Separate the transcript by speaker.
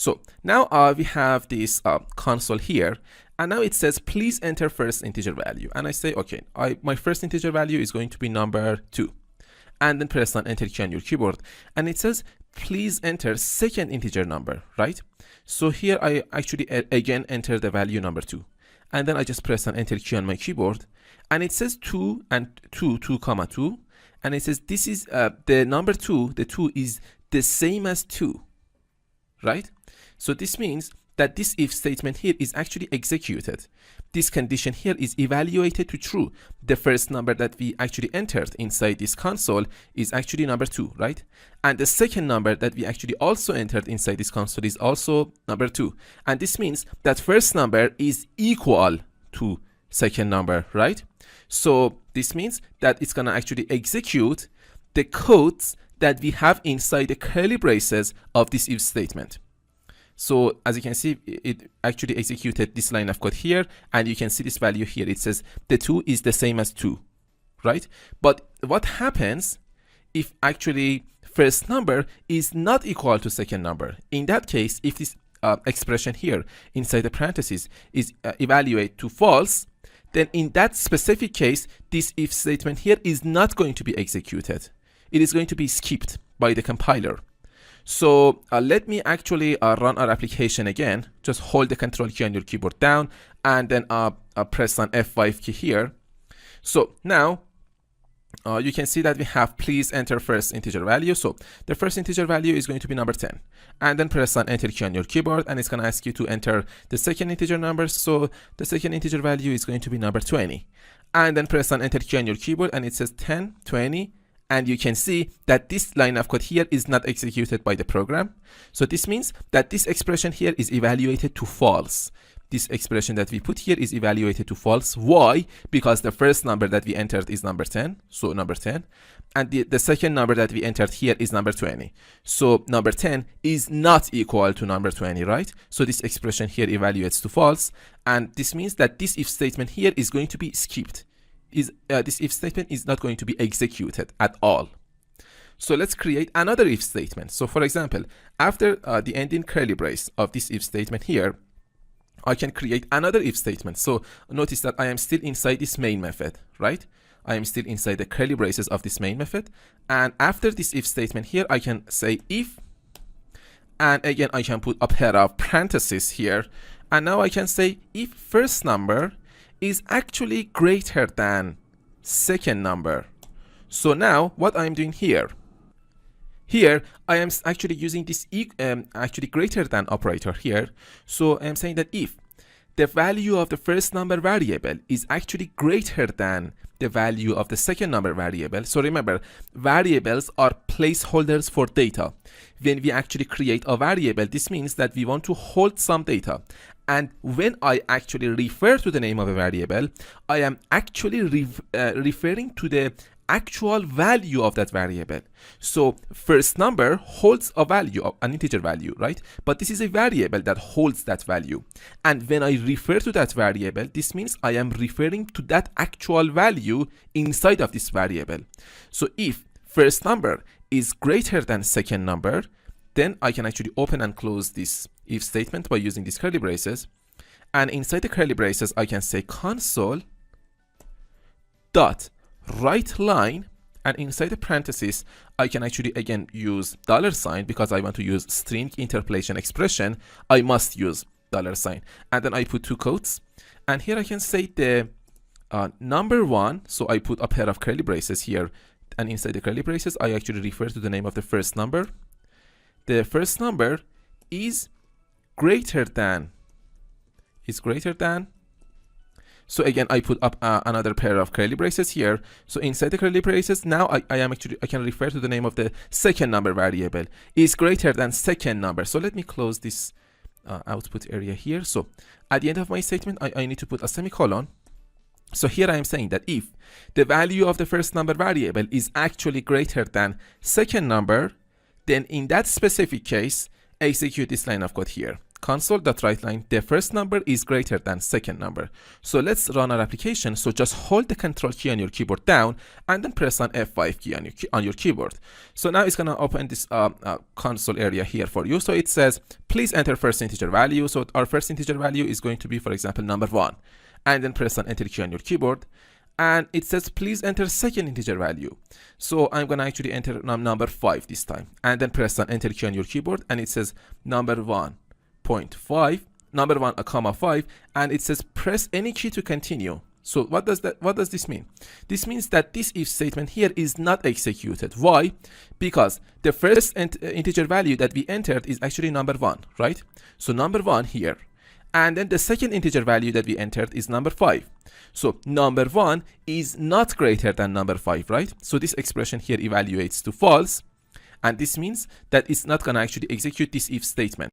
Speaker 1: So now we have this console here, and now it says please enter first integer value, and I say okay, my first integer value is going to be number 2, and then press on enter key on your keyboard, and it says please enter second integer number, right? So here I actually again enter the value number 2, and then I just press on enter key on my keyboard, and it says 2 and 2 comma 2, and it says this is the number 2, the 2 is the same as 2, right? So this means that this if statement here is actually executed. This condition here is evaluated to true. The first number that we actually entered inside this console is actually number 2, right? And the second number that we actually also entered inside this console is also number 2. And this means that first number is equal to second number, right? So this means that it's gonna actually execute the codes that we have inside the curly braces of this if statement. So as you can see, it actually executed this line of code here, and you can see this value here. It says the 2 is the same as 2, right? But what happens if actually first number is not equal to second number? In that case, if this expression here inside the parentheses is evaluated to false, then in that specific case, this if statement here is not going to be executed. It is going to be skipped by the compiler. So let me actually run our application again. Just hold the control key on your keyboard down, and then press on F5 key here. So now you can see that we have please enter first integer value. So the first integer value is going to be number 10, and then press on enter key on your keyboard, and it's going to ask you to enter the second integer number. So the second integer value is going to be number 20, and then press on enter key on your keyboard, and it says 10, 20. And you can see that this line of code here is not executed by the program. So this means that this expression here is evaluated to false. This expression that we put here is evaluated to false. Why? Because the first number that we entered is number 10, so number 10. And the second number that we entered here is number 20. So number 10 is not equal to number 20, right? So this expression here evaluates to false. And this means that this if statement here is going to be skipped. This if statement is not going to be executed at all. So let's create another if statement. So for example, after the ending curly brace of this if statement here, I can create another if statement. So notice that I am still inside this main method, right? I am still inside the curly braces of this main method. And after this if statement here, I can say if, and again, I can put a pair of parentheses here. And now I can say if first number is actually greater than second number. So now what I'm doing here I am actually using this actually greater than operator here. So I'm saying that if the value of the first number variable is actually greater than the value of the second number variable. So remember, variables are placeholders for data. When we actually create a variable, this means that we want to hold some data. And when I actually refer to the name of a variable, I am actually referring to the actual value of that variable. So first number holds a value, an integer value, right? But this is a variable that holds that value. And when I refer to that variable, this means I am referring to that actual value inside of this variable. So if first number is greater than second number, then I can actually open and close this if statement by using these curly braces. And inside the curly braces, I can say console dot write line, and inside the parentheses, I can actually again use $, because I want to use string interpolation expression. I must use $, and then I put 2 quotes, and here I can say the number 1. So I put a pair of curly braces here, and inside the curly braces, I actually refer to the name of the first number. The first number is greater than. So again, I put up another pair of curly braces here. So inside the curly braces, now I can refer to the name of the second number variable is greater than second number. So let me close this output area here. So at the end of my statement, I need to put a semicolon. So here I am saying that if the value of the first number variable is actually greater than second number, then in that specific case, execute this line of code here. console.writeLine, the first number is greater than second number. So let's run our application. So just hold the control key on your keyboard down and then press on F5 key on your keyboard. So now it's going to open this console area here for you. So it says, please enter first integer value. So our first integer value is going to be, for example, number 1. And then press on enter key on your keyboard. And it says, please enter second integer value. So I'm going to actually enter number 5 this time. And then press on enter key on your keyboard. And it says number 1.5, number 1, comma 5. And it says press any key to continue. So what does this mean? This means that this if statement here is not executed. Why? Because the first integer value that we entered is actually number 1, right? So number 1 here. And then the second integer value that we entered is number 5. So number 1 is not greater than number 5, right? So this expression here evaluates to false. And this means that it's not going to actually execute this if statement.